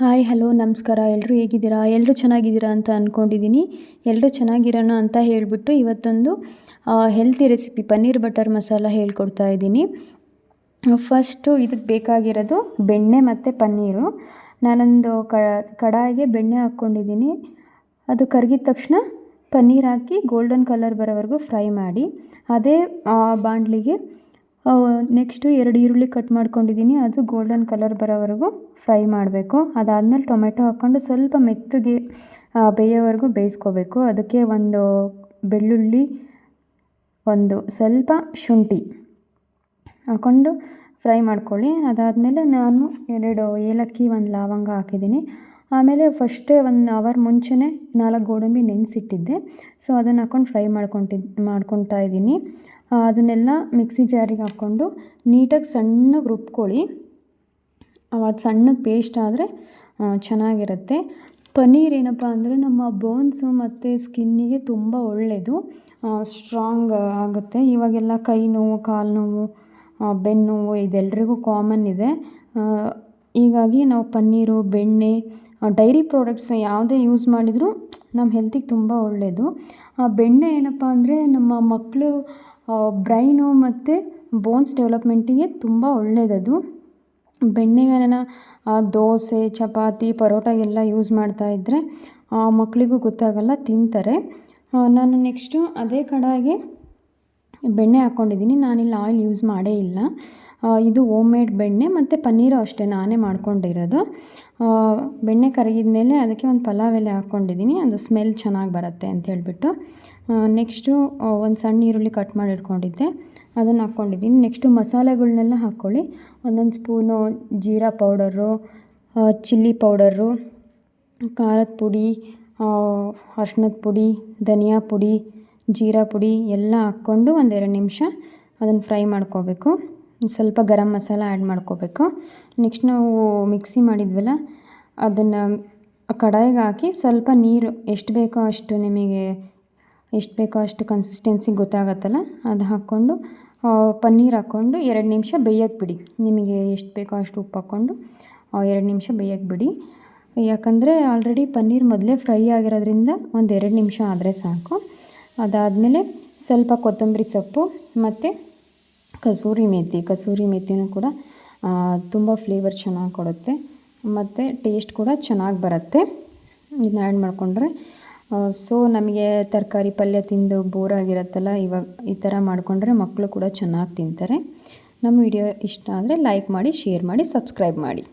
Hi hello ನಮಸ್ಕಾರ. ಎಲ್ಲರೂ ಹೇಗಿದ್ದೀರಾ? ಎಲ್ಲರೂ ಚೆನ್ನಾಗಿದ್ದೀರಾ ಅಂತ ಅಂದ್ಕೊಂಡಿದ್ದೀನಿ. ಎಲ್ಲರೂ ಚೆನ್ನಾಗಿರೋಣ ಅಂತ ಹೇಳಿಬಿಟ್ಟು ಇವತ್ತೊಂದು healthy recipe paneer butter masala ಹೇಳ್ಕೊಡ್ತಾ ಇದ್ದೀನಿ. ಫಸ್ಟು ಇದಕ್ಕೆ ಬೇಕಾಗಿರೋದು ಬೆಣ್ಣೆ ಮತ್ತು ಪನ್ನೀರು. ನಾನೊಂದು ಕಡಾಯಿಗೆ ಬೆಣ್ಣೆ ಹಾಕ್ಕೊಂಡಿದ್ದೀನಿ. ಅದು ಕರಗಿದ ತಕ್ಷಣ ಪನ್ನೀರ್ ಹಾಕಿ ಗೋಲ್ಡನ್ ಕಲರ್ ಬರೋವರೆಗೂ ಫ್ರೈ ಮಾಡಿ, ಅದೇ ಬಾಣಲಿಗೆ ನೆಕ್ಸ್ಟು 2 ಈರುಳ್ಳಿ ಕಟ್ ಮಾಡ್ಕೊಂಡಿದ್ದೀನಿ. ಅದು ಗೋಲ್ಡನ್ ಕಲರ್ ಬರೋವರೆಗೂ ಫ್ರೈ ಮಾಡಬೇಕು. ಅದಾದಮೇಲೆ ಟೊಮೆಟೊ ಹಾಕ್ಕೊಂಡು ಸ್ವಲ್ಪ ಮೆತ್ತಗೆ ಬೇಯೋವರೆಗೂ ಬೇಯಿಸ್ಕೋಬೇಕು. ಅದಕ್ಕೆ ಒಂದು ಬೆಳ್ಳುಳ್ಳಿ, ಒಂದು ಸ್ವಲ್ಪ ಶುಂಠಿ ಹಾಕ್ಕೊಂಡು ಫ್ರೈ ಮಾಡ್ಕೊಳ್ಳಿ. ಅದಾದಮೇಲೆ ನಾನು 2 ಏಲಕ್ಕಿ, 1 ಲವಂಗ ಹಾಕಿದ್ದೀನಿ. ಆಮೇಲೆ ಫಸ್ಟೇ 1 ಅವರ್ ಮುಂಚೆನೇ 4 ಗೋಡಂಬಿ ನೆನೆಸಿಟ್ಟಿದ್ದೆ. ಸೊ ಅದನ್ನು ಹಾಕ್ಕೊಂಡು ಫ್ರೈ ಮಾಡ್ಕೊತಾ ಇದ್ದೀನಿ. ಅದನ್ನೆಲ್ಲ ಮಿಕ್ಸಿ ಜಾರಿಗೆ ಹಾಕ್ಕೊಂಡು ನೀಟಾಗಿ ಸಣ್ಣಗೆ ರುಬ್ಕೊಳ್ಳಿ. ಅದು ಸಣ್ಣಗೆ ಪೇಸ್ಟ್ ಆದರೆ ಚೆನ್ನಾಗಿರುತ್ತೆ. ಪನ್ನೀರ್ ಏನಪ್ಪ ಅಂದರೆ ನಮ್ಮ ಬೋನ್ಸು ಮತ್ತು ಸ್ಕಿನ್ನಿಗೆ ತುಂಬ ಒಳ್ಳೆಯದು, ಸ್ಟ್ರಾಂಗ್ ಆಗುತ್ತೆ. ಇವಾಗೆಲ್ಲ ಕೈ ನೋವು, ಕಾಲು ನೋವು, ಬೆನ್ನು ನೋವು ಇದೆಲ್ಲರಿಗೂ ಕಾಮನ್ ಇದೆ. ಹೀಗಾಗಿ ನಾವು ಪನ್ನೀರು, ಬೆಣ್ಣೆ, ಡೈರಿ ಪ್ರಾಡಕ್ಟ್ಸ್ ಯಾವುದೇ ಯೂಸ್ ಮಾಡಿದರೂ ನಮ್ಮ ಹೆಲ್ತಿಗೆ ತುಂಬ ಒಳ್ಳೆಯದು. ಬೆಣ್ಣೆ ಏನಪ್ಪ ಅಂದರೆ ನಮ್ಮ ಮಕ್ಕಳು ಬ್ರೈನು ಮತ್ತು ಬೋನ್ಸ್ ಡೆವಲಪ್ಮೆಂಟಿಗೆ ತುಂಬ ಒಳ್ಳೆಯದದು. ಬೆಣ್ಣೆನ ದೋಸೆ, ಚಪಾತಿ, ಪರೋಟಾಗೆಲ್ಲ ಯೂಸ್ ಮಾಡ್ತಾಯಿದ್ರೆ ಮಕ್ಕಳಿಗೂ ಗೊತ್ತಾಗಲ್ಲ, ತಿಂತಾರೆ. ನಾನು ನೆಕ್ಸ್ಟು ಅದೇ ಕಡಾಯಿಗೆ ಬೆಣ್ಣೆ ಹಾಕ್ಕೊಂಡಿದ್ದೀನಿ. ನಾನಿಲ್ಲಿ ಆಯಿಲ್ ಯೂಸ್ ಮಾಡೇ ಇಲ್ಲ. ಇದು ಹೋಮ್ ಮೇಡ್ ಬೆಣ್ಣೆ ಮತ್ತು ಪನ್ನೀರು ಅಷ್ಟೇ ನಾನೇ ಮಾಡ್ಕೊಂಡಿರೋದು. ಬೆಣ್ಣೆ ಕರಗಿದ ಮೇಲೆ ಅದಕ್ಕೆ ಒಂದು ಪಲಾವ್ ಎಲೆ ಹಾಕ್ಕೊಂಡಿದ್ದೀನಿ, ಅದು ಸ್ಮೆಲ್ ಚೆನ್ನಾಗಿ ಬರುತ್ತೆ ಅಂತ ಹೇಳಿಬಿಟ್ಟು. ನೆಕ್ಸ್ಟು ಒಂದು ಸಣ್ಣ ಈರುಳ್ಳಿ ಕಟ್ ಮಾಡಿ ಇಟ್ಕೊಂಡಿದ್ದೆ, ಅದನ್ನು ಹಾಕ್ಕೊಂಡಿದ್ದೀನಿ. ನೆಕ್ಸ್ಟು ಮಸಾಲೆಗಳ್ನೆಲ್ಲ ಹಾಕ್ಕೊಳ್ಳಿ. ಒಂದೊಂದು spoon jeera powder, chilli powder, ಖಾರದ ಪುಡಿ, ಅರ್ಶಿಣದ ಪುಡಿ, ಧನಿಯಾ ಪುಡಿ, ಜೀರಾ ಪುಡಿ ಎಲ್ಲ ಹಾಕ್ಕೊಂಡು 1-2 ನಿಮಿಷ ಅದನ್ನು ಫ್ರೈ ಮಾಡ್ಕೋಬೇಕು. ಸ್ವಲ್ಪ ಗರಂ ಮಸಾಲ ಆ್ಯಡ್ ಮಾಡ್ಕೋಬೇಕು. ನೆಕ್ಸ್ಟ್ ನಾವು ಮಿಕ್ಸಿ ಮಾಡಿದ್ವಲ್ಲ ಅದನ್ನು ಕಡಾಯಿಗೆ ಹಾಕಿ ಸ್ವಲ್ಪ ನೀರು ಎಷ್ಟು ಬೇಕೋ ಅಷ್ಟು, ನಿಮಗೆ ಎಷ್ಟು ಬೇಕೋ ಅಷ್ಟು ಕನ್ಸಿಸ್ಟೆನ್ಸಿ ಗೊತ್ತಾಗತ್ತಲ್ಲ, ಅದು ಹಾಕ್ಕೊಂಡು ಪನ್ನೀರ್ ಹಾಕ್ಕೊಂಡು 2 ನಿಮಿಷ ಬೇಯಕ್ಕೆ ಬಿಡಿ. ನಿಮಗೆ ಎಷ್ಟು ಬೇಕೋ ಅಷ್ಟು ಉಪ್ಪು ಹಾಕ್ಕೊಂಡು 2 ನಿಮಿಷ ಬೇಯಕ್ಕೆ ಬಿಡಿ. ಯಾಕಂದರೆ ಆಲ್ರೆಡಿ ಪನ್ನೀರ್ ಮೊದಲೇ ಫ್ರೈ ಆಗಿರೋದ್ರಿಂದ 1-2 ನಿಮಿಷ ಆದರೆ ಸಾಕು. ಅದಾದಮೇಲೆ ಸ್ವಲ್ಪ ಕೊತ್ತಂಬರಿ ಸೊಪ್ಪು ಮತ್ತು ಕಸೂರಿ ಮೇಥಿನೂ ಕೂಡ ತುಂಬ ಫ್ಲೇವರ್ ಚೆನ್ನಾಗಿ ಕೊಡುತ್ತೆ ಮತ್ತು ಟೇಸ್ಟ್ ಕೂಡ ಚೆನ್ನಾಗಿ ಬರುತ್ತೆ. ಇದನ್ನ ಆ್ಯಡ್ ಮಾಡಿಕೊಂಡ್ರೆ ಸೊ ನಮಗೆ ತರಕಾರಿ ಪಲ್ಯ ತಿಂದು ಬೋರ್ ಆಗಿರುತ್ತಲ್ಲ, ಇವಾಗ ಈ ಥರ ಮಾಡಿಕೊಂಡ್ರೆ ಮಕ್ಕಳು ಕೂಡ ಚೆನ್ನಾಗಿ ತಿಂತಾರೆ. ನಮ್ಮ ವಿಡಿಯೋ ಇಷ್ಟ ಆದರೆ ಲೈಕ್ ಮಾಡಿ, ಶೇರ್ ಮಾಡಿ, ಸಬ್ಸ್ಕ್ರೈಬ್ ಮಾಡಿ.